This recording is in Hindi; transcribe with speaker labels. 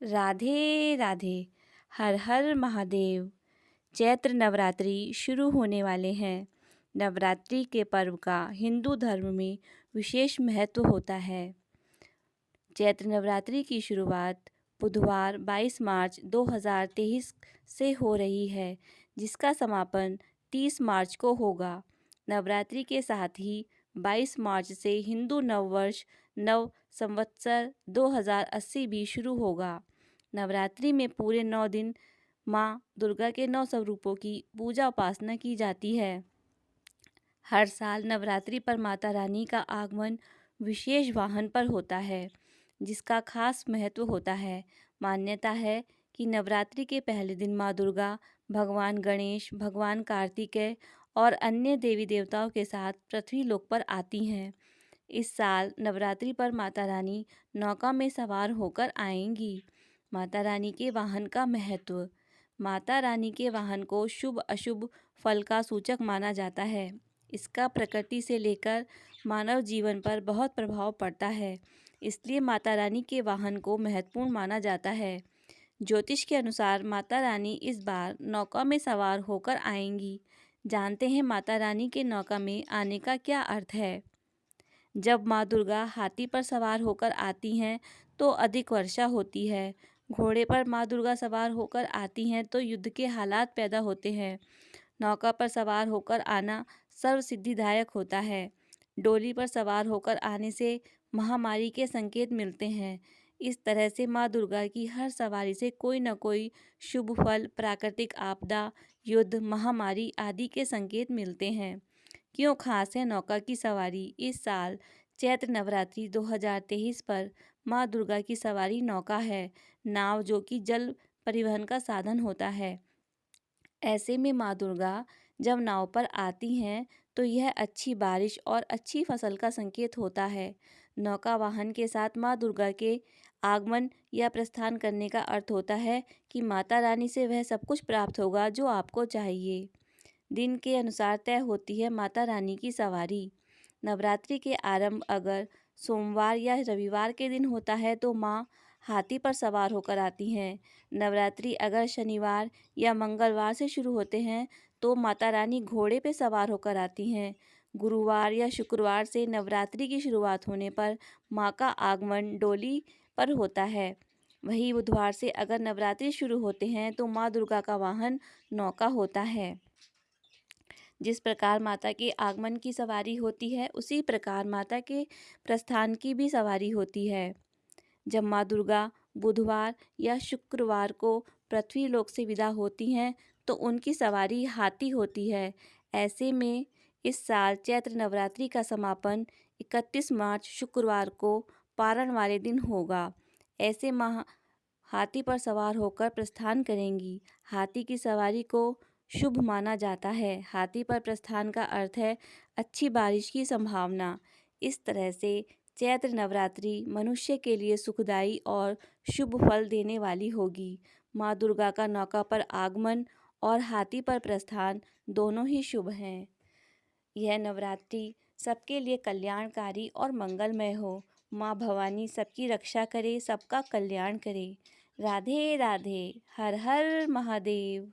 Speaker 1: राधे राधे। हर हर महादेव। चैत्र नवरात्रि शुरू होने वाले हैं। नवरात्रि के पर्व का हिंदू धर्म में विशेष महत्व होता है। चैत्र नवरात्रि की शुरुआत बुधवार 22 मार्च 2023 से हो रही है, जिसका समापन 30 मार्च को होगा। नवरात्रि के साथ ही 22 मार्च से हिंदू नववर्ष नव संवत्सर 2080 भी शुरू होगा। नवरात्रि में पूरे 9 दिन माँ दुर्गा के 9 स्वरूपों की पूजा उपासना की जाती है। हर साल नवरात्रि पर माता रानी का आगमन विशेष वाहन पर होता है, जिसका खास महत्व होता है। मान्यता है कि नवरात्रि के पहले दिन माँ दुर्गा भगवान गणेश, भगवान कार्तिकेय और अन्य देवी देवताओं के साथ पृथ्वी लोक पर आती हैं। इस साल नवरात्रि पर माता रानी नौका में सवार होकर आएंगी। माता रानी के वाहन का महत्व। माता रानी के वाहन को शुभ अशुभ फल का सूचक माना जाता है। इसका प्रकृति से लेकर मानव जीवन पर बहुत प्रभाव पड़ता है, इसलिए माता रानी के वाहन को महत्वपूर्ण माना जाता है। ज्योतिष के अनुसार माता रानी इस बार नौका में सवार होकर आएंगी। जानते हैं माता रानी के नौका में आने का क्या अर्थ है। जब माँ दुर्गा हाथी पर सवार होकर आती हैं तो अधिक वर्षा होती है। घोड़े पर माँ दुर्गा सवार होकर आती हैं तो युद्ध के हालात पैदा होते हैं। नौका पर सवार होकर आना सर्व सिद्धिदायक होता है। डोली पर सवार होकर आने से महामारी के संकेत मिलते हैं। इस तरह से माँ दुर्गा की हर सवारी से कोई न कोई शुभ फल, प्राकृतिक आपदा, युद्ध, महामारी आदि के संकेत मिलते हैं। क्यों खास है नौका की सवारी। इस साल चैत्र नवरात्रि 2023 पर माँ दुर्गा की सवारी नौका है, नाव जो कि जल परिवहन का साधन होता है। ऐसे में माँ दुर्गा जब नाव पर आती हैं तो यह अच्छी बारिश और अच्छी फसल का संकेत होता है। नौका वाहन के साथ माँ दुर्गा के आगमन या प्रस्थान करने का अर्थ होता है कि माता रानी से वह सब कुछ प्राप्त होगा जो आपको चाहिए। दिन के अनुसार तय होती है माता रानी की सवारी। नवरात्रि के आरंभ अगर सोमवार या रविवार के दिन होता है तो माँ हाथी पर सवार होकर आती हैं। नवरात्रि अगर शनिवार या मंगलवार से शुरू होते हैं तो माता रानी घोड़े पे सवार होकर आती हैं। गुरुवार या शुक्रवार से नवरात्रि की शुरुआत होने पर माँ का आगमन डोली पर होता है। वहीं बुधवार से अगर नवरात्रि शुरू होते हैं तो माँ दुर्गा का वाहन नौका होता है। जिस प्रकार माता के आगमन की सवारी होती है, उसी प्रकार माता के प्रस्थान की भी सवारी होती है। जब माँ दुर्गा बुधवार या शुक्रवार को पृथ्वी लोक से विदा होती हैं तो उनकी सवारी हाथी होती है। ऐसे में इस साल चैत्र नवरात्रि का समापन 31 मार्च शुक्रवार को पारण वाले दिन होगा। ऐसे माँ हाथी पर सवार होकर प्रस्थान करेंगी। हाथी की सवारी को शुभ माना जाता है। हाथी पर प्रस्थान का अर्थ है अच्छी बारिश की संभावना। इस तरह से चैत्र नवरात्रि मनुष्य के लिए सुखदायी और शुभ फल देने वाली होगी। माँ दुर्गा का नौका पर आगमन और हाथी पर प्रस्थान दोनों ही शुभ हैं। यह नवरात्रि सबके लिए कल्याणकारी और मंगलमय हो। माँ भवानी सबकी रक्षा करे, सबका कल्याण करे। राधे राधे। हर हर महादेव।